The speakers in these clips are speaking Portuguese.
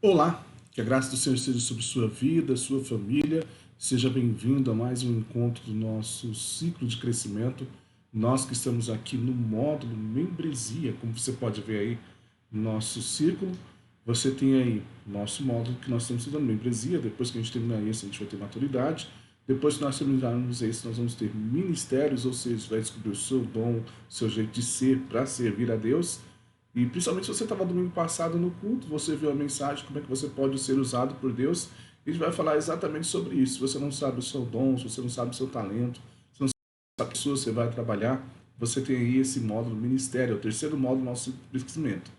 Olá, que a graça do Senhor esteja sobre sua vida, sua família. Seja bem-vindo a mais um encontro do nosso ciclo de crescimento. Nós que estamos aqui no módulo membresia, como você pode ver aí no nosso círculo, você tem aí nosso módulo que nós estamos estudando membresia. Depois que a gente terminar esse, a gente vai ter maturidade. Depois que nós terminarmos esse, nós vamos ter ministérios, ou seja, você vai descobrir o seu dom, o seu jeito de ser para servir a Deus. E principalmente se você estava domingo passado no culto, você viu a mensagem, como é que você pode ser usado por Deus. A gente vai falar exatamente sobre isso. Se você não sabe o seu dom, se você não sabe o seu talento, se não sabe a pessoa que você vai trabalhar, você tem aí esse módulo ministério, é o terceiro módulo do nosso crescimento.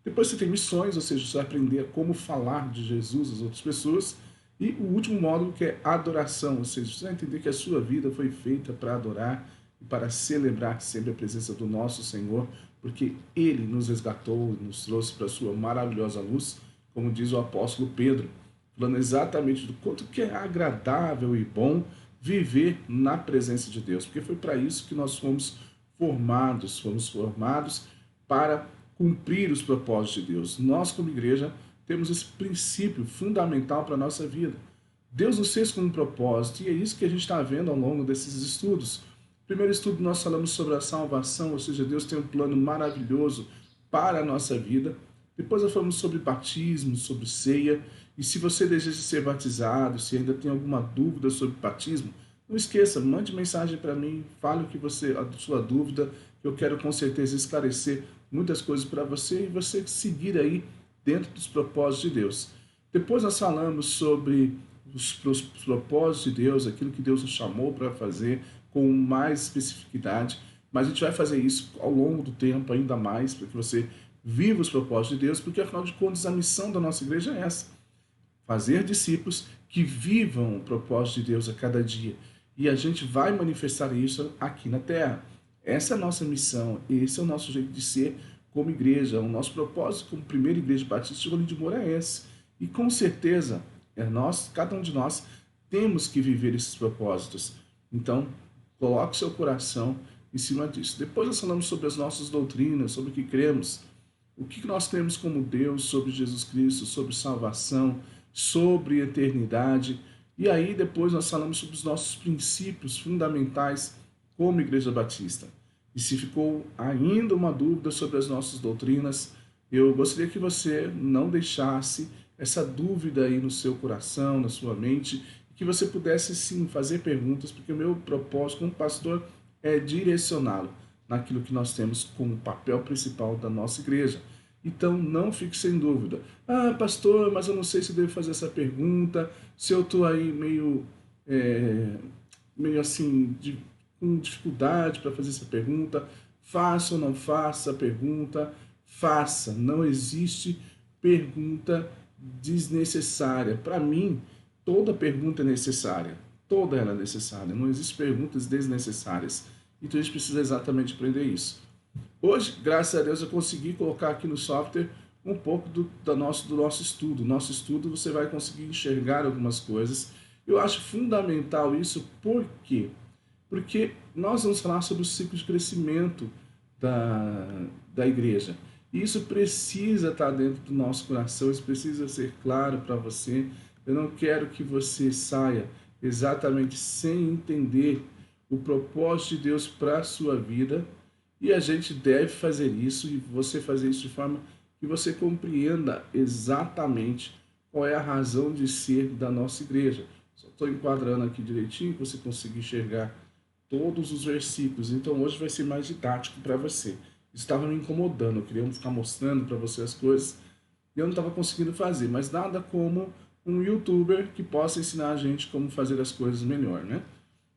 Depois você tem missões, ou seja, você vai aprender como falar de Jesus às outras pessoas. E o último módulo que é adoração, ou seja, você vai entender que a sua vida foi feita para adorar e para celebrar sempre a presença do nosso Senhor, porque Ele nos resgatou e nos trouxe para a sua maravilhosa luz, como diz o apóstolo Pedro, falando exatamente do quanto que é agradável e bom viver na presença de Deus, porque foi para isso que nós fomos formados para cumprir os propósitos de Deus. Nós, como igreja, temos esse princípio fundamental para a nossa vida. Deus nos fez com um propósito, e é isso que a gente está vendo ao longo desses estudos. No primeiro estudo, nós falamos sobre a salvação, ou seja, Deus tem um plano maravilhoso para a nossa vida. Depois, nós falamos sobre batismo, sobre ceia. E se você deseja ser batizado, se ainda tem alguma dúvida sobre batismo, não esqueça, mande mensagem para mim, fale o que você, a sua dúvida, que eu quero com certeza esclarecer muitas coisas para você e você seguir aí dentro dos propósitos de Deus. Depois nós falamos sobre os propósitos de Deus, aquilo que Deus nos chamou para fazer com mais especificidade, mas a gente vai fazer isso ao longo do tempo ainda mais, para que você viva os propósitos de Deus, porque afinal de contas a missão da nossa igreja é essa: fazer discípulos que vivam o propósito de Deus a cada dia. E a gente vai manifestar isso aqui na Terra. Essa é a nossa missão, esse é o nosso jeito de ser como igreja. O nosso propósito como primeira igreja batista de Rolim de Moura é esse. E com certeza, cada um de nós, temos que viver esses propósitos. Então, coloque seu coração em cima disso. Depois nós falamos sobre as nossas doutrinas, sobre o que cremos, o que nós temos como Deus, sobre Jesus Cristo, sobre salvação, sobre eternidade. E aí depois nós falamos sobre os nossos princípios fundamentais como Igreja Batista. E se ficou ainda uma dúvida sobre as nossas doutrinas, eu gostaria que você não deixasse essa dúvida aí no seu coração, na sua mente, que você pudesse sim fazer perguntas, porque o meu propósito como pastor é direcioná-lo naquilo que nós temos como papel principal da nossa igreja. Então não fique sem dúvida. Ah, pastor, mas eu não sei se devo fazer essa pergunta, se eu estou aí meio assim, com dificuldade para fazer essa pergunta. Faça ou não faça a pergunta, faça. Não existe pergunta desnecessária. Para mim, toda pergunta é necessária. Toda ela é necessária. Não existem perguntas desnecessárias. Então a gente precisa exatamente aprender isso. Hoje, graças a Deus, eu consegui colocar aqui no software um pouco do nosso estudo. Nosso estudo você vai conseguir enxergar algumas coisas. Eu acho fundamental isso, por quê? Porque nós vamos falar sobre o ciclo de crescimento da igreja. E isso precisa estar dentro do nosso coração, isso precisa ser claro para você. Eu não quero que você saia exatamente sem entender o propósito de Deus para a sua vida. E a gente deve fazer isso e você fazer isso de forma que você compreenda exatamente qual é a razão de ser da nossa igreja. Só estou enquadrando aqui direitinho para você conseguir enxergar todos os versículos. Então hoje vai ser mais didático para você. Estava me incomodando, eu queria ficar mostrando para você as coisas e eu não estava conseguindo fazer, mas nada como um youtuber que possa ensinar a gente como fazer as coisas melhor, né?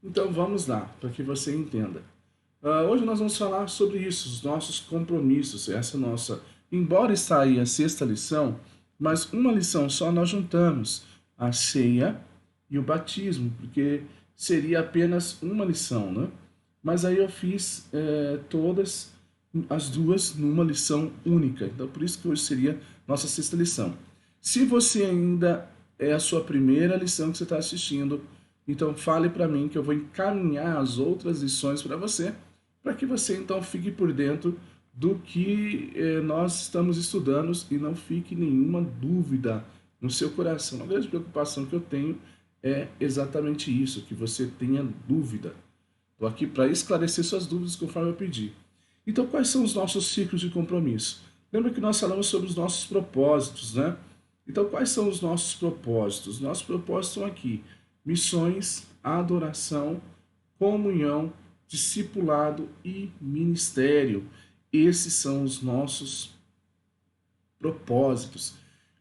Então vamos lá, para que você entenda. Hoje nós vamos falar sobre isso, os nossos compromissos, essa nossa. Embora está aí a sexta lição, mas uma lição só nós juntamos a ceia e o batismo, porque seria apenas uma lição, né? Mas aí eu fiz todas as duas numa lição única, então por isso que hoje seria nossa sexta lição. Se você ainda é a sua primeira lição que você está assistindo, então fale para mim que eu vou encaminhar as outras lições para você que você então fique por dentro do que nós estamos estudando, e não fique nenhuma dúvida no seu coração. A grande preocupação que eu tenho é exatamente isso, que você tenha dúvida. Estou aqui para esclarecer suas dúvidas conforme eu pedi. Então, quais são os nossos ciclos de compromisso? Lembra que nós falamos sobre os nossos propósitos, né? Então, quais são os nossos propósitos? Nossos propósitos são aqui: missões, adoração, comunhão, discipulado e ministério. Esses são os nossos propósitos.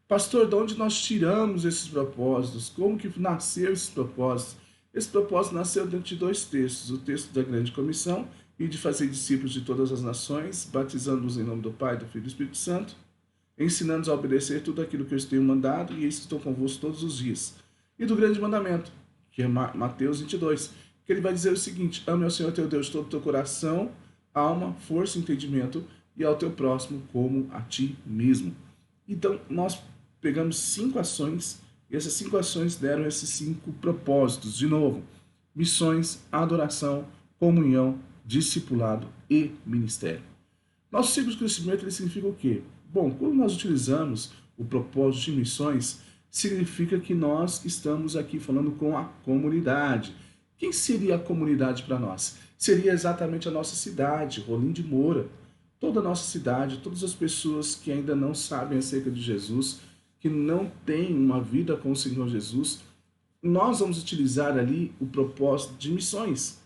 Pastor, de onde nós tiramos esses propósitos? Como que nasceu esses propósitos? Esse propósito nasceu dentro de dois textos: o texto da Grande Comissão e de fazer discípulos de todas as nações, batizando-os em nome do Pai, do Filho e do Espírito Santo, ensinando-os a obedecer tudo aquilo que eu tenho mandado, e eis que estou convosco todos os dias. E do grande mandamento, que é Mateus 22, que ele vai dizer o seguinte: ame ao Senhor teu Deus de todo o teu coração, alma, força e entendimento, e ao teu próximo como a ti mesmo. Então, nós pegamos 5 ações, e essas 5 ações deram esses 5 propósitos. De novo: missões, adoração, comunhão, discipulado e ministério. Nosso ciclo de crescimento ele significa o quê? Bom, quando nós utilizamos o propósito de missões, significa que nós estamos aqui falando com a comunidade. Quem seria a comunidade para nós? Seria exatamente a nossa cidade, Rolim de Moura. Toda a nossa cidade, todas as pessoas que ainda não sabem acerca de Jesus, que não têm uma vida com o Senhor Jesus, nós vamos utilizar ali o propósito de missões.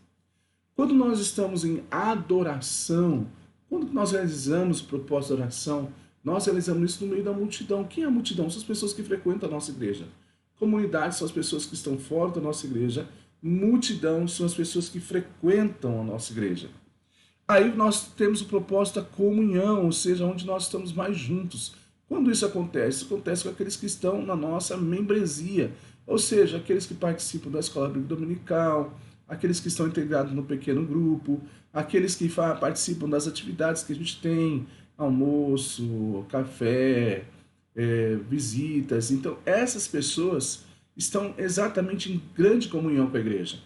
Quando nós estamos em adoração, quando nós realizamos o propósito de oração, nós realizamos isso no meio da multidão. Quem é a multidão? São as pessoas que frequentam a nossa igreja. Comunidade são as pessoas que estão fora da nossa igreja. Multidão são as pessoas que frequentam a nossa igreja. Aí nós temos o propósito da comunhão, ou seja, onde nós estamos mais juntos. Quando isso acontece? Isso acontece com aqueles que estão na nossa membresia, ou seja, aqueles que participam da escola bíblica dominical, aqueles que estão integrados no pequeno grupo, aqueles que participam das atividades que a gente tem, almoço, café, visitas. Então, essas pessoas estão exatamente em grande comunhão com a igreja.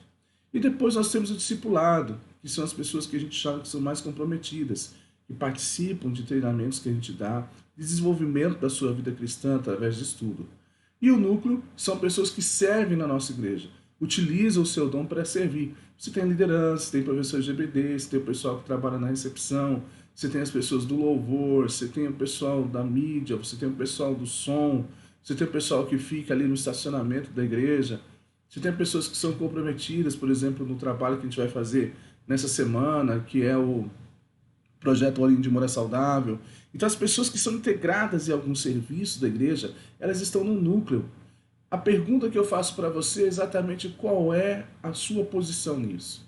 E depois nós temos o discipulado, que são as pessoas que a gente chama que são mais comprometidas, que participam de treinamentos que a gente dá, desenvolvimento da sua vida cristã através de estudo. E o núcleo são pessoas que servem na nossa igreja, utilizam o seu dom para servir. Você tem liderança, você tem professores de GBD, você tem o pessoal que trabalha na recepção, você tem as pessoas do louvor, você tem o pessoal da mídia, você tem o pessoal do som, você tem o pessoal que fica ali no estacionamento da igreja, você tem pessoas que são comprometidas, por exemplo, no trabalho que a gente vai fazer nessa semana, que é o projeto Rolim de Moura Saudável. Então, as pessoas que são integradas em algum serviço da igreja, elas estão no núcleo. A pergunta que eu faço para você é exatamente qual é a sua posição nisso.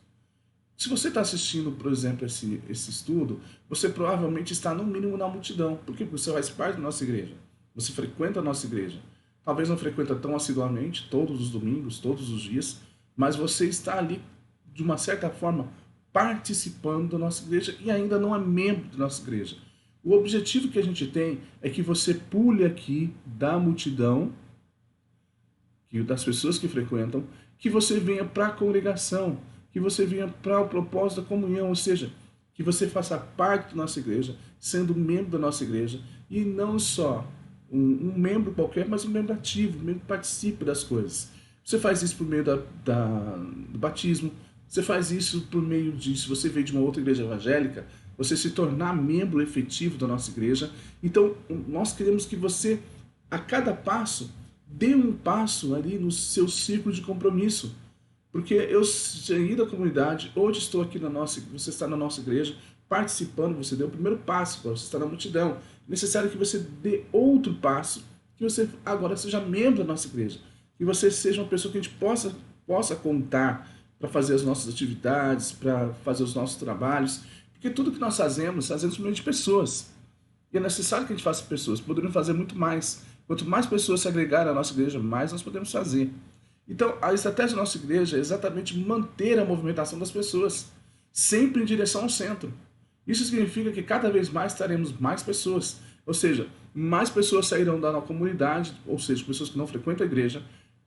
Se você está assistindo, por exemplo, esse estudo, você provavelmente está no mínimo na multidão. Por quê? Porque você faz parte da nossa igreja. Você frequenta a nossa igreja. Talvez não frequenta tão assiduamente, todos os domingos, todos os dias, mas você está ali, de uma certa forma, participando da nossa igreja e ainda não é membro da nossa igreja. O objetivo que a gente tem é que você pule aqui da multidão, das pessoas que frequentam, que você venha para a congregação, que você venha para o propósito da comunhão, ou seja, que você faça parte da nossa igreja, sendo membro da nossa igreja, e não só um membro qualquer, mas um membro ativo, um membro que participe das coisas. Você faz isso por meio do batismo, você faz isso por meio de, se você veio de uma outra igreja evangélica, você se tornar membro efetivo da nossa igreja. Então, nós queremos que você, a cada passo, dê um passo ali no seu círculo de compromisso. Porque eu saí da comunidade, hoje estou aqui você está na nossa igreja, participando, você deu o primeiro passo, você está na multidão. É necessário que você dê outro passo, que você agora seja membro da nossa igreja. Que você seja uma pessoa que a gente possa contar para fazer as nossas atividades, para fazer os nossos trabalhos. Porque tudo que nós fazemos por meio de pessoas. E é necessário que a gente faça pessoas. Podemos fazer muito mais. Quanto mais pessoas se agregarem à nossa igreja, mais nós podemos fazer. Então, a estratégia da nossa igreja é exatamente manter a movimentação das pessoas, sempre em direção ao centro. Isso significa que cada vez mais teremos mais pessoas, ou seja, mais pessoas sairão da nossa comunidade, ou seja, pessoas que não frequentam a igreja,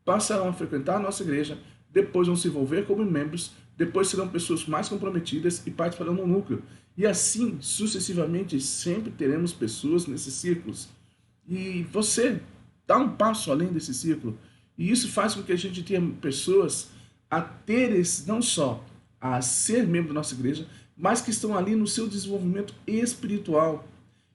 passarão a frequentar a nossa igreja, depois vão se envolver como membros, depois serão pessoas mais comprometidas e participarão no núcleo. E assim, sucessivamente, sempre teremos pessoas nesses círculos. E você dá um passo além desse círculo. E isso faz com que a gente tenha pessoas a ter esse, não só a ser membro da nossa igreja, mas que estão ali no seu desenvolvimento espiritual.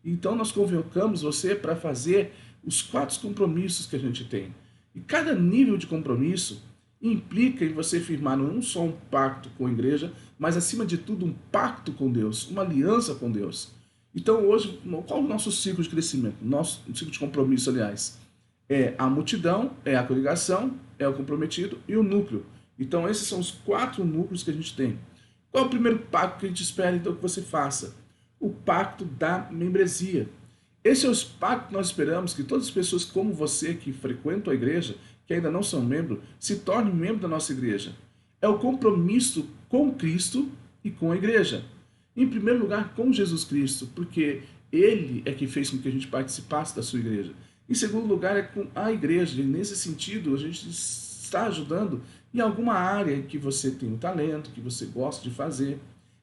Então nós convocamos você para fazer os 4 compromissos que a gente tem. E cada nível de compromisso implica em você firmar não só um pacto com a igreja, mas acima de tudo um pacto com Deus, uma aliança com Deus. Então hoje, qual é o nosso ciclo de crescimento? Nosso ciclo de compromisso, aliás, é a multidão, é a congregação, é o comprometido e o núcleo. Então esses são os 4 núcleos que a gente tem. Qual é o primeiro pacto que a gente espera então que você faça? O pacto da membresia. Esse é o pacto que nós esperamos que todas as pessoas como você que frequentam a igreja, que ainda não são membro, se tornem membro da nossa igreja. É o compromisso com Cristo e com a igreja. Em primeiro lugar, com Jesus Cristo, porque Ele é que fez com que a gente participasse da sua igreja. Em segundo lugar, é com a igreja. E nesse sentido, a gente está ajudando em alguma área que você tem um talento, que você gosta de fazer.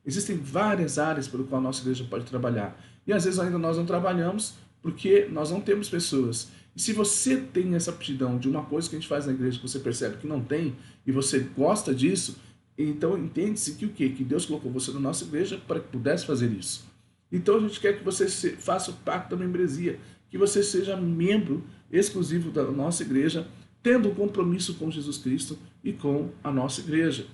Existem várias áreas pelo qual a nossa igreja pode trabalhar. E às vezes ainda nós não trabalhamos porque nós não temos pessoas. E se você tem essa aptidão de uma coisa que a gente faz na igreja que você percebe que não tem e você gosta disso, então entende-se que o quê? Que Deus colocou você na nossa igreja para que pudesse fazer isso. Então a gente quer que você faça o pacto da membresia, que você seja membro exclusivo da nossa igreja, tendo um compromisso com Jesus Cristo e com a nossa igreja.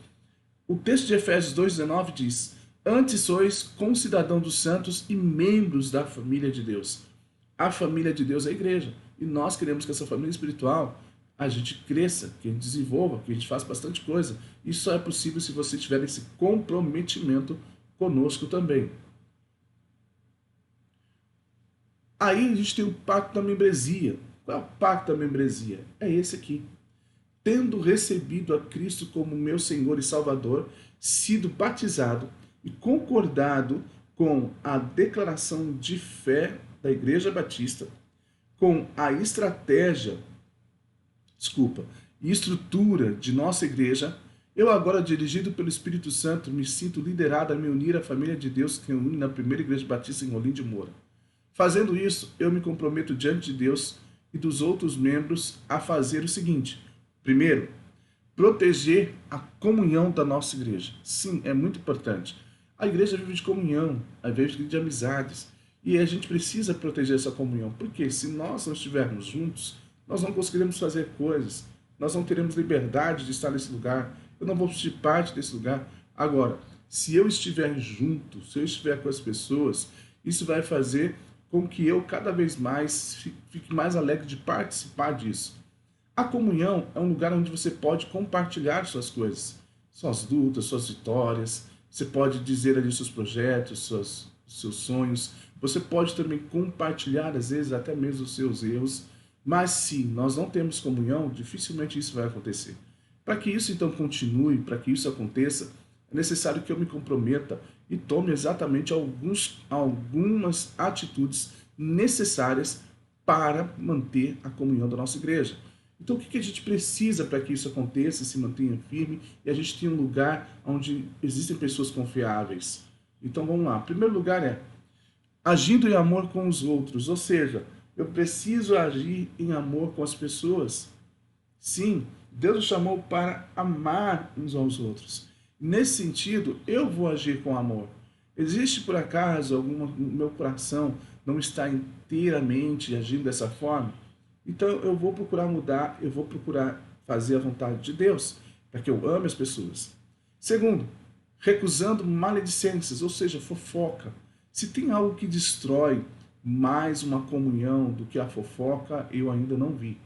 O texto de Efésios 2,19 diz: Antes sois concidadão dos santos e membros da família de Deus. A família de Deus é a igreja. E nós queremos que essa família espiritual a gente cresça, que a gente desenvolva, que a gente faça bastante coisa. Isso só é possível se você tiver esse comprometimento conosco também. Aí a gente tem o pacto da membresia. Qual é o pacto da membresia? É esse aqui. Tendo recebido a Cristo como meu Senhor e Salvador, sido batizado e concordado com a declaração de fé da Igreja Batista, com a e estrutura de nossa igreja, eu agora, dirigido pelo Espírito Santo, me sinto liderado a me unir à família de Deus que reúne na primeira Igreja Batista em Olinda de Moura. Fazendo isso, eu me comprometo diante de Deus e dos outros membros a fazer o seguinte: primeiro, proteger a comunhão da nossa igreja. Sim, é muito importante. A igreja vive de comunhão, a igreja vive de amizades. E a gente precisa proteger essa comunhão, porque se nós não estivermos juntos, nós não conseguiremos fazer coisas, nós não teremos liberdade de estar nesse lugar, eu não vou sentir parte desse lugar. Agora, se eu estiver junto, se eu estiver com as pessoas, isso vai fazer com que eu cada vez mais fique mais alegre de participar disso. A comunhão é um lugar onde você pode compartilhar suas coisas, suas lutas, suas vitórias, você pode dizer ali seus projetos, seus sonhos, você pode também compartilhar, às vezes, até mesmo os seus erros, mas se nós não temos comunhão, dificilmente isso vai acontecer. Para que isso então continue, para que isso aconteça, é necessário que eu me comprometa e tome exatamente algumas atitudes necessárias para manter a comunhão da nossa igreja. Então, o que a gente precisa para que isso aconteça, se mantenha firme e a gente tenha um lugar onde existem pessoas confiáveis? Então, vamos lá. O primeiro lugar é agindo em amor com os outros, ou seja, eu preciso agir em amor com as pessoas. Sim, Deus nos chamou para amar uns aos outros. Nesse sentido, eu vou agir com amor. Existe por acaso alguma no meu coração não está inteiramente agindo dessa forma? Então eu vou procurar mudar, eu vou procurar fazer a vontade de Deus, para que eu ame as pessoas. Segundo, recusando maledicências, ou seja, fofoca. Se tem algo que destrói mais uma comunhão do que a fofoca, eu ainda não vi.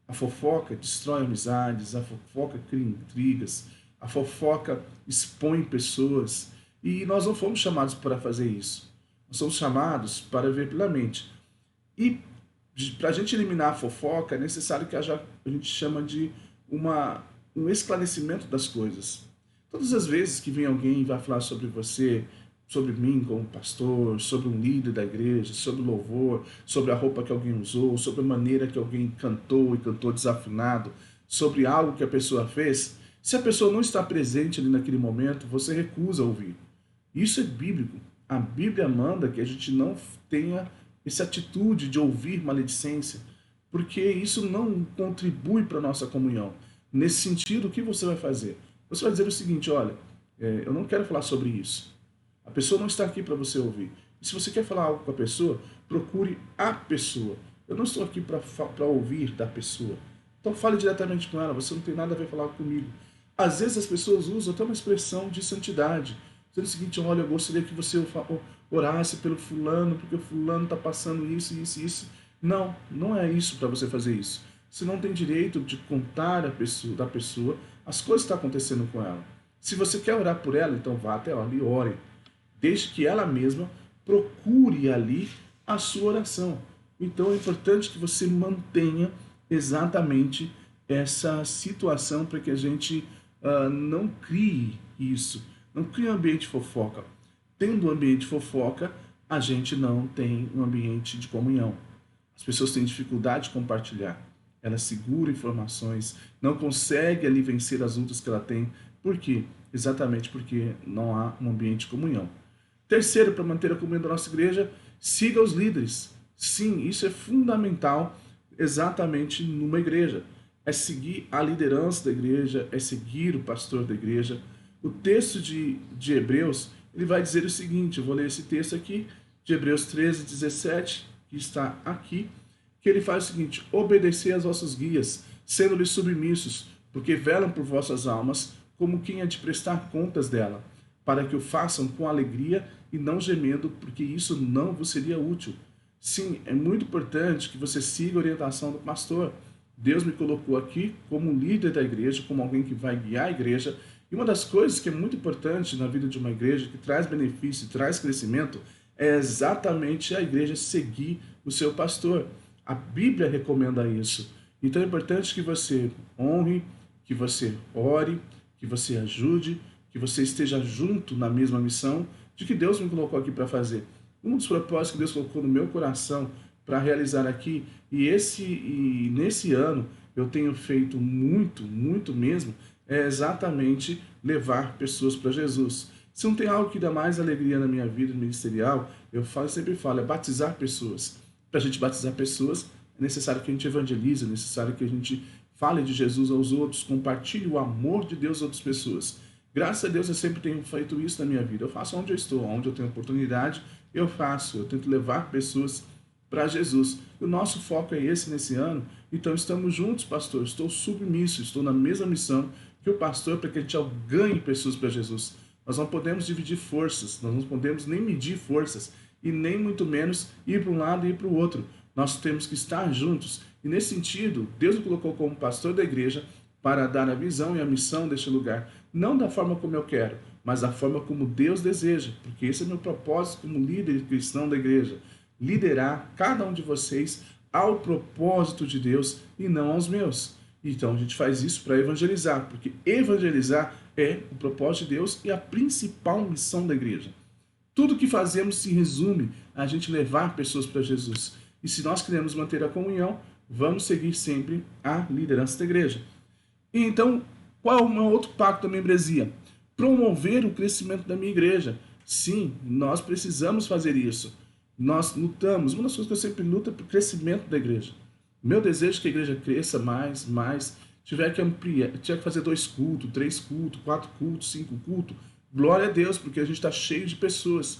A fofoca destrói amizades, a fofoca cria intrigas, a fofoca expõe pessoas. E nós não fomos chamados para fazer isso. Nós somos chamados para ver plenamente. E para a gente eliminar a fofoca, é necessário que haja, a gente chama de um esclarecimento das coisas. Todas as vezes que vem alguém e vai falar sobre você, sobre mim como pastor, sobre um líder da igreja, sobre o louvor, sobre a roupa que alguém usou, sobre a maneira que alguém cantou e cantou desafinado, sobre algo que a pessoa fez, se a pessoa não está presente ali naquele momento, você recusa ouvir. Isso é bíblico. A Bíblia manda que a gente não tenha essa atitude de ouvir maledicência, porque isso não contribui para a nossa comunhão. Nesse sentido, o que você vai fazer? Você vai dizer o seguinte, olha, eu não quero falar sobre isso. A pessoa não está aqui para você ouvir. E se você quer falar algo com a pessoa, procure a pessoa. Eu não estou aqui para ouvir da pessoa. Então fale diretamente com ela, você não tem nada a ver falar comigo. Às vezes as pessoas usam até uma expressão de santidade. Dizendo o seguinte, olha, eu gostaria que você orasse pelo fulano, porque o fulano está passando isso, isso e isso. Não, não é isso para você fazer isso. Você não tem direito de contar da pessoa as coisas que estão acontecendo com ela. Se você quer orar por ela, então vá até ela e ore. Desde que ela mesma procure ali a sua oração. Então é importante que você mantenha exatamente essa situação para que a gente não crie isso, não crie um ambiente de fofoca. Tendo um ambiente de fofoca, a gente não tem um ambiente de comunhão. As pessoas têm dificuldade de compartilhar. Ela segura informações, não consegue ali vencer as lutas que ela tem. Por quê? Exatamente porque não há um ambiente de comunhão. Terceiro, para manter a comunhão da nossa igreja, siga os líderes. Sim, isso é fundamental exatamente numa igreja. É seguir a liderança da igreja, é seguir o pastor da igreja. O texto de Hebreus, ele vai dizer o seguinte, eu vou ler esse texto aqui, de Hebreus 13, 17, que está aqui, que ele faz o seguinte, obedecei aos vossos guias, sendo-lhes submissos, porque velam por vossas almas, como quem é de prestar contas dela, para que o façam com alegria e não gemendo, porque isso não vos seria útil. Sim, é muito importante que você siga a orientação do pastor. Deus me colocou aqui como líder da igreja, como alguém que vai guiar a igreja. E uma das coisas que é muito importante na vida de uma igreja, que traz benefício, traz crescimento, é exatamente a igreja seguir o seu pastor. A Bíblia recomenda isso. Então é importante que você honre, que você ore, que você ajude, que você esteja junto na mesma missão de que Deus me colocou aqui para fazer. Um dos propósitos que Deus colocou no meu coração para realizar aqui, e nesse ano eu tenho feito muito mesmo, é exatamente levar pessoas para Jesus. Se não tem algo que dá mais alegria na minha vida ministerial, sempre falo, é batizar pessoas. Para a gente batizar pessoas, é necessário que a gente evangelize, é necessário que a gente fale de Jesus aos outros, compartilhe o amor de Deus a outras pessoas. Graças a Deus eu sempre tenho feito isso na minha vida. Eu faço onde eu estou, onde eu tenho oportunidade, eu faço. Eu tento levar pessoas para Jesus. O nosso foco é esse nesse ano. Então estamos juntos, pastor. Estou submisso, estou na mesma missão que o pastor para que a gente ganhe pessoas para Jesus. Nós não podemos dividir forças, nós não podemos nem medir forças e nem muito menos ir para um lado e ir para o outro. Nós temos que estar juntos. E nesse sentido, Deus me colocou como pastor da igreja para dar a visão e a missão deste lugar. Não da forma como eu quero, mas da forma como Deus deseja. Porque esse é o meu propósito como líder cristão da igreja. Liderar cada um de vocês ao propósito de Deus e não aos meus. Então a gente faz isso para evangelizar, porque evangelizar é o propósito de Deus e a principal missão da igreja. Tudo que fazemos se resume a gente levar pessoas para Jesus. E se nós queremos manter a comunhão, vamos seguir sempre a liderança da igreja. E então, qual é o meu outro pacto da membresia? Promover o crescimento da minha igreja. Sim, nós precisamos fazer isso. Nós lutamos. Uma das coisas que eu sempre luto é para o crescimento da igreja. Meu desejo é que a igreja cresça mais. Tiver que ampliar, tiver que fazer 2 cultos, 3 cultos, 4 cultos, 5 cultos. Glória a Deus, porque a gente está cheio de pessoas.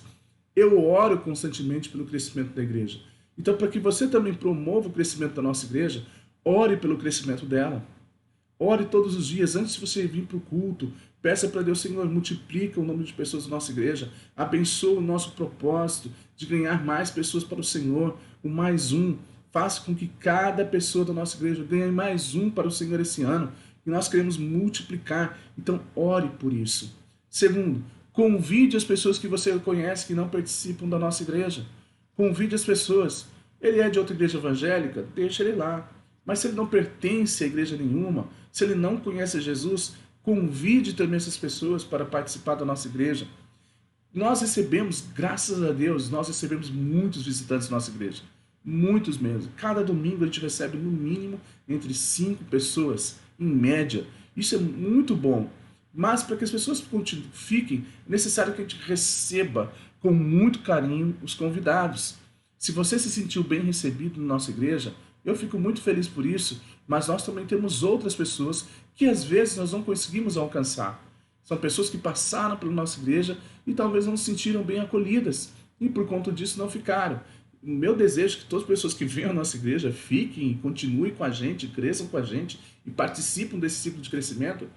Eu oro constantemente pelo crescimento da igreja. Então, para que você também promova o crescimento da nossa igreja, ore pelo crescimento dela. Ore todos os dias, antes de você vir para o culto. Peça para Deus, Senhor, multiplica o número de pessoas da nossa igreja. Abençoa o nosso propósito de ganhar mais pessoas para o Senhor. O mais um. Faça com que cada pessoa da nossa igreja ganhe mais um para o Senhor esse ano. E nós queremos multiplicar. Então, ore por isso. Segundo, convide as pessoas que você conhece que não participam da nossa igreja. Convide as pessoas. Ele é de outra igreja evangélica? Deixa ele lá. Mas se ele não pertence a igreja nenhuma, se ele não conhece Jesus, convide também essas pessoas para participar da nossa igreja. Nós recebemos, graças a Deus, nós recebemos muitos visitantes da nossa igreja. Muitos mesmo. Cada domingo a gente recebe no mínimo entre 5 pessoas, em média. Isso é muito bom. Mas para que as pessoas fiquem, é necessário que a gente receba com muito carinho os convidados. Se você se sentiu bem recebido na nossa igreja, eu fico muito feliz por isso, mas nós também temos outras pessoas que às vezes nós não conseguimos alcançar. São pessoas que passaram pela nossa igreja e talvez não se sentiram bem acolhidas e por conta disso não ficaram. O meu desejo é que todas as pessoas que venham à nossa igreja fiquem e continuem com a gente, cresçam com a gente e participem desse ciclo de crescimento,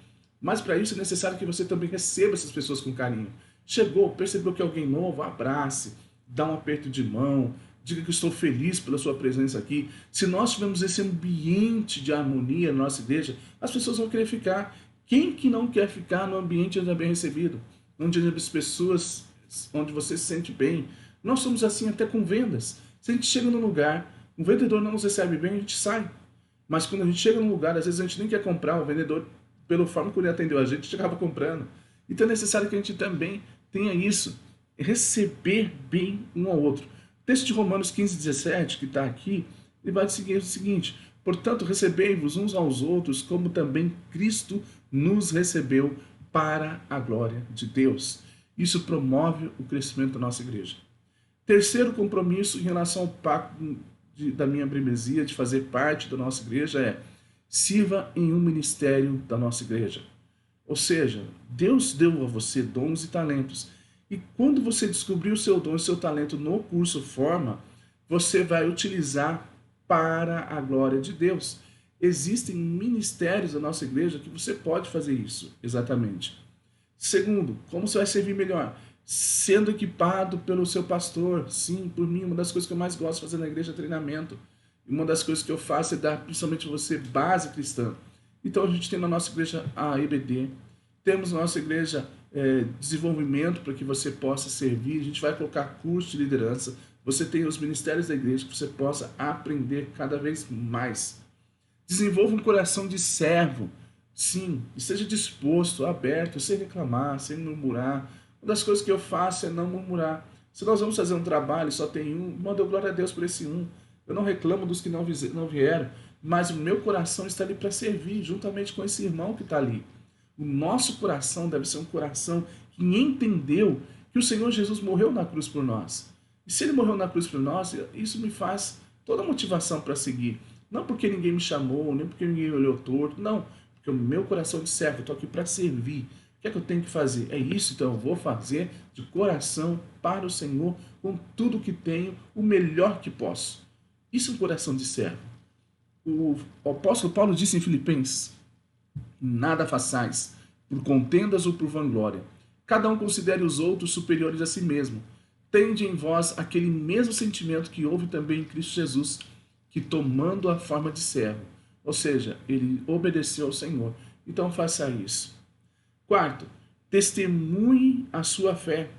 mas para isso é necessário que você também receba essas pessoas com carinho. Chegou, percebeu que é alguém novo, abrace, dá um aperto de mão, diga que estou feliz pela sua presença aqui. Se nós tivermos esse ambiente de harmonia na nossa igreja, as pessoas vão querer ficar. Quem que não quer ficar no ambiente onde é bem recebido? Onde as pessoas, onde você se sente bem. Nós somos assim até com vendas. Se a gente chega num lugar, um vendedor não nos recebe bem, a gente sai. Mas quando a gente chega num lugar, às vezes a gente nem quer comprar, o vendedor, pela forma que ele atendeu a gente acaba comprando. Então é necessário que a gente também tenha isso, receber bem um ao outro. O texto de Romanos 15:17, que está aqui, ele vai seguir o seguinte: portanto, recebei-vos uns aos outros, como também Cristo nos recebeu para a glória de Deus. Isso promove o crescimento da nossa igreja. Terceiro compromisso em relação ao pacto da minha membresia, de fazer parte da nossa igreja, é sirva em um ministério da nossa igreja. Ou seja, Deus deu a você dons e talentos. E quando você descobrir o seu dom e o seu talento no curso Forma, você vai utilizar para a glória de Deus. Existem ministérios da nossa igreja que você pode fazer isso, exatamente. Segundo, como você vai servir melhor? Sendo equipado pelo seu pastor. Sim, por mim, uma das coisas que eu mais gosto de fazer na igreja é treinamento. Uma das coisas que eu faço é dar, principalmente você, base cristã. Então a gente tem na nossa igreja a EBD, temos na nossa igreja desenvolvimento para que você possa servir, a gente vai colocar curso de liderança, você tem os ministérios da igreja que você possa aprender cada vez mais. Desenvolva um coração de servo, sim, esteja disposto, aberto, sem reclamar, sem murmurar. Uma das coisas que eu faço é não murmurar. Se nós vamos fazer um trabalho e só tem um, manda glória a Deus por esse um. Eu não reclamo dos que não vieram, mas o meu coração está ali para servir, juntamente com esse irmão que está ali. O nosso coração deve ser um coração que entendeu que o Senhor Jesus morreu na cruz por nós. E se ele morreu na cruz por nós, isso me faz toda a motivação para seguir. Não porque ninguém me chamou, nem porque ninguém olhou torto, não. Porque o meu coração de servo, eu estou aqui para servir. O que é que eu tenho que fazer? É isso, então eu vou fazer de coração para o Senhor, com tudo que tenho, o melhor que posso. Isso é um coração de servo. O apóstolo Paulo disse em Filipenses: nada façais por contendas ou por vanglória. Cada um considere os outros superiores a si mesmo. Tende em vós aquele mesmo sentimento que houve também em Cristo Jesus, que tomando a forma de servo, ou seja, ele obedeceu ao Senhor. Então faça isso. Quarto, testemunhe a sua fé.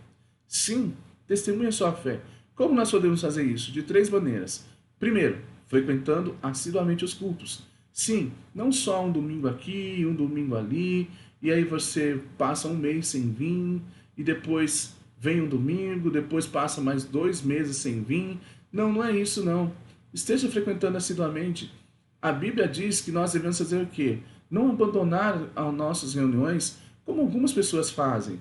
Sim, testemunhe a sua fé. Como nós podemos fazer isso? De três maneiras. Primeiro, frequentando assiduamente os cultos. Sim, não só um domingo aqui, um domingo ali, e aí você passa um mês sem vir, e depois vem um domingo, depois passa mais 2 meses sem vir. Não, não é isso não. Esteja frequentando assiduamente. A Bíblia diz que nós devemos fazer o quê? Não abandonar as nossas reuniões, como algumas pessoas fazem.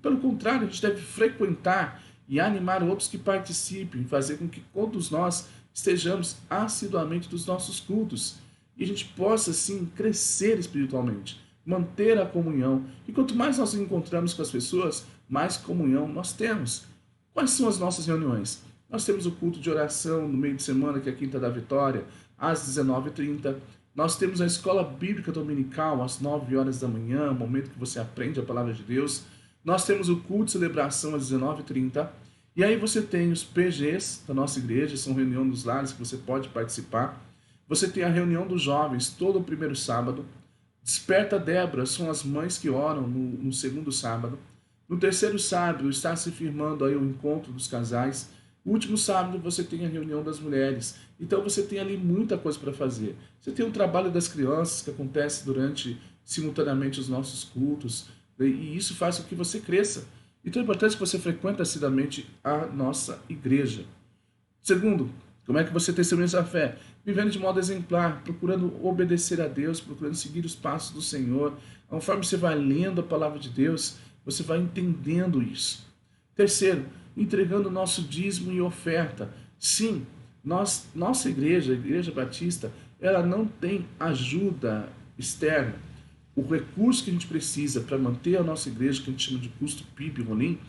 Pelo contrário, a gente deve frequentar e animar outros que participem, fazer com que todos nós estejamos assiduamente dos nossos cultos e a gente possa, sim, crescer espiritualmente, manter a comunhão. E quanto mais nós nos encontramos com as pessoas, mais comunhão nós temos. Quais são as nossas reuniões? Nós temos o culto de oração no meio de semana, que é a Quinta da Vitória, às 19h30. Nós temos a escola bíblica dominical, às 9 horas da manhã, momento que você aprende a palavra de Deus. Nós temos o culto de celebração às 19h30. E aí você tem os PGs da nossa igreja, são reunião dos lares que você pode participar. Você tem a reunião dos jovens todo o primeiro sábado. Desperta Débora, são as mães que oram no segundo sábado. No terceiro sábado está se firmando aí o encontro dos casais. No último sábado você tem a reunião das mulheres. Então você tem ali muita coisa para fazer. Você tem o trabalho das crianças que acontece simultaneamente os nossos cultos. E isso faz com que você cresça. Então é importante que você frequente assiduamente a nossa igreja. Segundo, como é que você testemunha essa fé? Vivendo de modo exemplar, procurando obedecer a Deus, procurando seguir os passos do Senhor. Conforme você vai lendo a palavra de Deus, você vai entendendo isso. Terceiro, entregando nosso dízimo e oferta. Sim, nossa igreja, a Igreja Batista, ela não tem ajuda externa. O recurso que a gente precisa para manter a nossa igreja, que a gente chama de custo PIB, Rolim,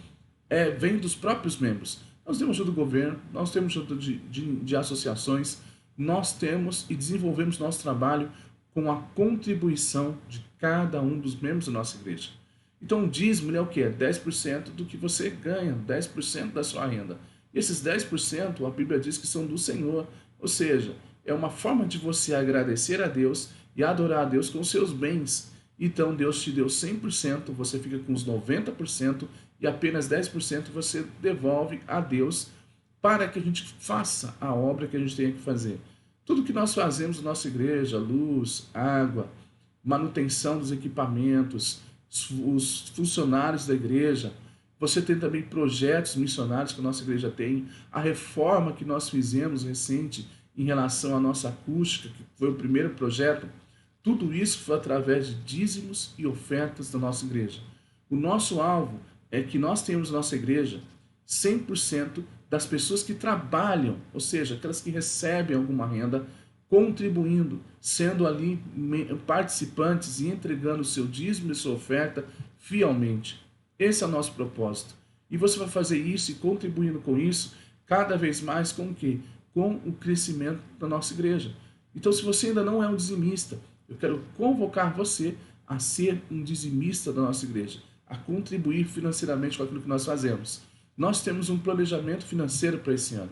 vem dos próprios membros. Nós temos ajuda do governo, nós temos ajuda de associações, nós temos e desenvolvemos nosso trabalho com a contribuição de cada um dos membros da nossa igreja. Então o dízimo é o que? É 10% do que você ganha, 10% da sua renda. E esses 10% a Bíblia diz que são do Senhor, ou seja, é uma forma de você agradecer a Deus e adorar a Deus com os seus bens. Então Deus te deu 100%, você fica com os 90% e apenas 10% você devolve a Deus para que a gente faça a obra que a gente tem que fazer. Tudo que nós fazemos na nossa igreja, luz, água, manutenção dos equipamentos, os funcionários da igreja, você tem também projetos missionários que a nossa igreja tem, a reforma que nós fizemos recente em relação à nossa acústica, que foi o primeiro projeto, tudo isso foi através de dízimos e ofertas da nossa igreja. O nosso alvo é que nós tenhamos na nossa igreja 100% das pessoas que trabalham, ou seja, aquelas que recebem alguma renda, contribuindo, sendo ali participantes e entregando o seu dízimo e sua oferta fielmente. Esse é o nosso propósito. E você vai fazer isso e contribuindo com isso cada vez mais com o quê? Com o crescimento da nossa igreja. Então, se você ainda não é um dizimista, eu quero convocar você a ser um dizimista da nossa igreja, a contribuir financeiramente com aquilo que nós fazemos. Nós temos um planejamento financeiro para esse ano.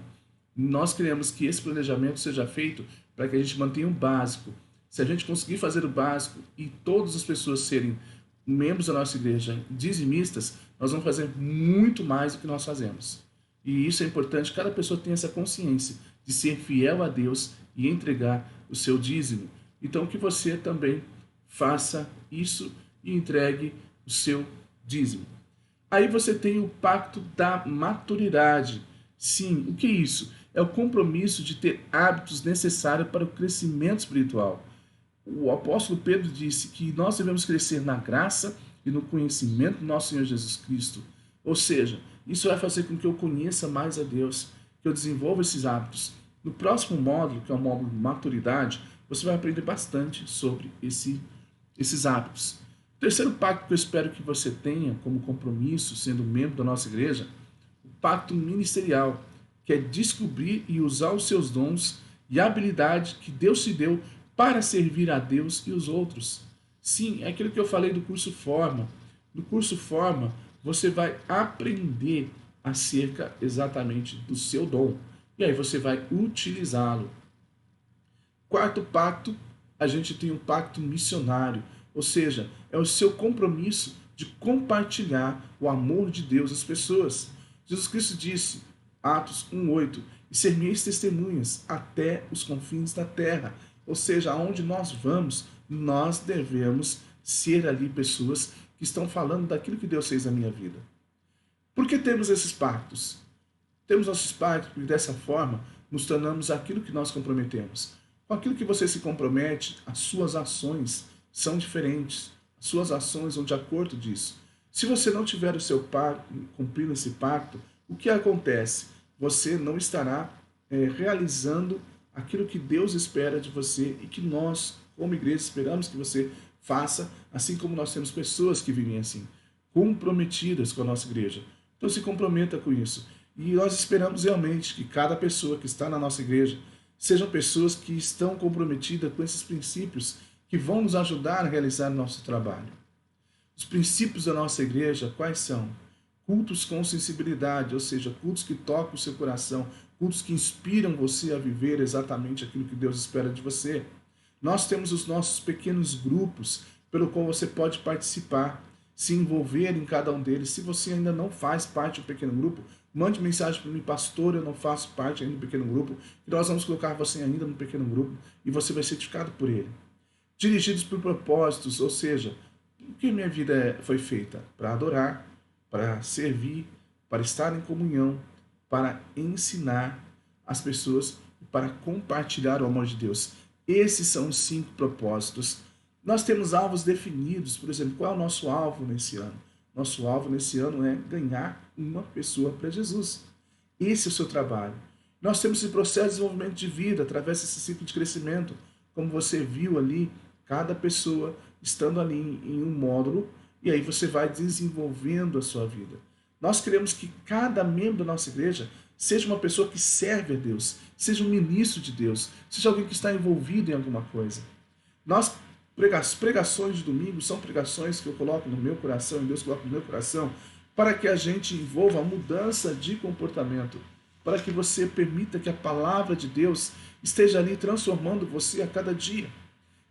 Nós queremos que esse planejamento seja feito para que a gente mantenha o básico. Se a gente conseguir fazer o básico e todas as pessoas serem membros da nossa igreja dizimistas, nós vamos fazer muito mais do que nós fazemos. E isso é importante, cada pessoa tem essa consciência de ser fiel a Deus e entregar o seu dízimo. Então que você também faça isso e entregue o seu dízimo. Aí você tem o pacto da maturidade. Sim, o que é isso? É o compromisso de ter hábitos necessários para o crescimento espiritual. O apóstolo Pedro disse que nós devemos crescer na graça e no conhecimento do nosso Senhor Jesus Cristo. Ou seja, isso vai fazer com que eu conheça mais a Deus, que eu desenvolva esses hábitos. No próximo módulo, que é o módulo de maturidade, você vai aprender bastante sobre esses hábitos. O terceiro pacto que eu espero que você tenha como compromisso, sendo membro da nossa igreja, o pacto ministerial, que é descobrir e usar os seus dons e habilidade que Deus te deu para servir a Deus e os outros. Sim, é aquilo que eu falei do curso Forma. No curso Forma, você vai aprender acerca exatamente do seu dom. E aí você vai utilizá-lo. Quarto pacto, a gente tem um pacto missionário. Ou seja, é o seu compromisso de compartilhar o amor de Deus às pessoas. Jesus Cristo disse, Atos 1:8, e ser-me-eis testemunhas até os confins da terra. Ou seja, aonde nós vamos, nós devemos ser ali pessoas que estão falando daquilo que Deus fez na minha vida. Por que temos esses pactos? Temos nossos pactos porque dessa forma nos tornamos aquilo que nós comprometemos. Com aquilo que você se compromete, as suas ações são diferentes. As suas ações vão de acordo disso. Se você não tiver o seu pacto, cumprindo esse pacto, o que acontece? Você não estará realizando aquilo que Deus espera de você e que nós, como igreja, esperamos que você faça, assim como nós temos pessoas que vivem assim, comprometidas com a nossa igreja. Então se comprometa com isso. E nós esperamos realmente que cada pessoa que está na nossa igreja sejam pessoas que estão comprometidas com esses princípios que vão nos ajudar a realizar o nosso trabalho. Os princípios da nossa igreja, quais são? Cultos com sensibilidade, ou seja, cultos que tocam o seu coração, cultos que inspiram você a viver exatamente aquilo que Deus espera de você. Nós temos os nossos pequenos grupos, pelo qual você pode participar, se envolver em cada um deles. Se você ainda não faz parte do pequeno grupo, mande mensagem para mim, pastor, eu não faço parte ainda do pequeno grupo, e nós vamos colocar você ainda no pequeno grupo, e você vai ser certificado por ele. Dirigidos por propósitos, ou seja, o que minha vida foi feita? Para adorar, para servir, para estar em comunhão, para ensinar as pessoas, para compartilhar o amor de Deus. Esses são os 5 propósitos. Nós temos alvos definidos, por exemplo, qual é o nosso alvo nesse ano? Nosso alvo nesse ano é ganhar uma pessoa para Jesus. Esse é o seu trabalho. Nós temos esse processo de desenvolvimento de vida através desse ciclo de crescimento. Como você viu ali, cada pessoa estando ali em um módulo, e aí você vai desenvolvendo a sua vida. Nós queremos que cada membro da nossa igreja seja uma pessoa que serve a Deus, seja um ministro de Deus, seja alguém que está envolvido em alguma coisa. Nós, pregações de domingo são pregações que eu coloco no meu coração, e Deus coloca no meu coração, para que a gente envolva a mudança de comportamento, para que você permita que a palavra de Deus esteja ali transformando você a cada dia.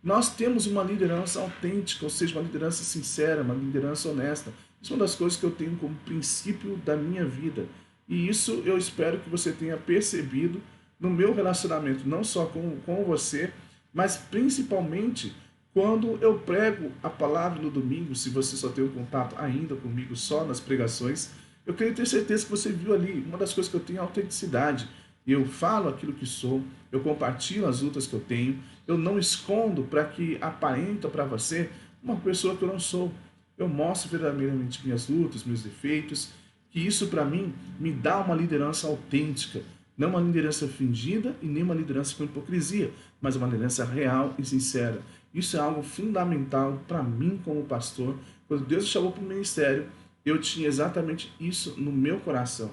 Nós temos uma liderança autêntica, ou seja, uma liderança sincera, uma liderança honesta. Isso é uma das coisas que eu tenho como princípio da minha vida. E isso eu espero que você tenha percebido no meu relacionamento, não só com você, mas principalmente quando eu prego a palavra no domingo. Se você só tem um contato ainda comigo só nas pregações, eu queria ter certeza que você viu ali. Uma das coisas que eu tenho é a autenticidade. Eu falo aquilo que sou, eu compartilho as lutas que eu tenho, eu não escondo para que aparenta para você uma pessoa que eu não sou. Eu mostro verdadeiramente minhas lutas, meus defeitos, que isso para mim me dá uma liderança autêntica, não uma liderança fingida e nem uma liderança com hipocrisia, mas uma liderança real e sincera. Isso é algo fundamental para mim como pastor. Quando Deus me chamou para o ministério, eu tinha exatamente isso no meu coração,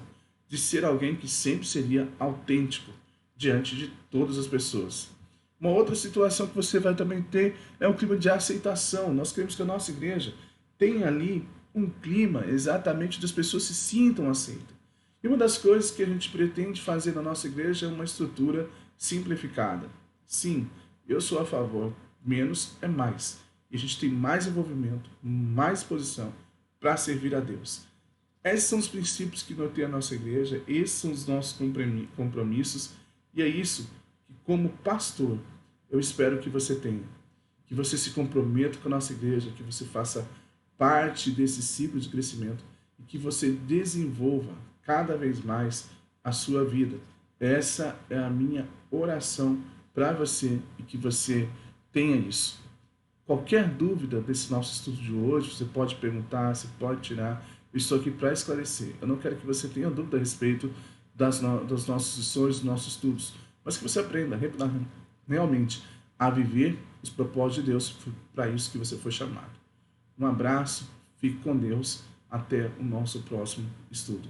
de ser alguém que sempre seria autêntico diante de todas as pessoas. Uma outra situação que você vai também ter é o clima de aceitação. Nós queremos que a nossa igreja tenha ali um clima exatamente onde as pessoas se sintam aceitas. E uma das coisas que a gente pretende fazer na nossa igreja é uma estrutura simplificada. Sim, eu sou a favor, menos é mais. E a gente tem mais envolvimento, mais disposição para servir a Deus. Esses são os princípios que norteiam a nossa igreja, esses são os nossos compromissos, e é isso que, como pastor, eu espero que você tenha. Que você se comprometa com a nossa igreja, que você faça parte desse ciclo de crescimento e que você desenvolva cada vez mais a sua vida. Essa é a minha oração para você e que você tenha isso. Qualquer dúvida desse nosso estudo de hoje, você pode perguntar, você pode tirar. Eu estou aqui para esclarecer. Eu não quero que você tenha dúvida a respeito dos nossos lições, dos nossos estudos, mas que você aprenda realmente a viver os propósitos de Deus. Para isso que você foi chamado. Um abraço, fique com Deus. Até o nosso próximo estudo.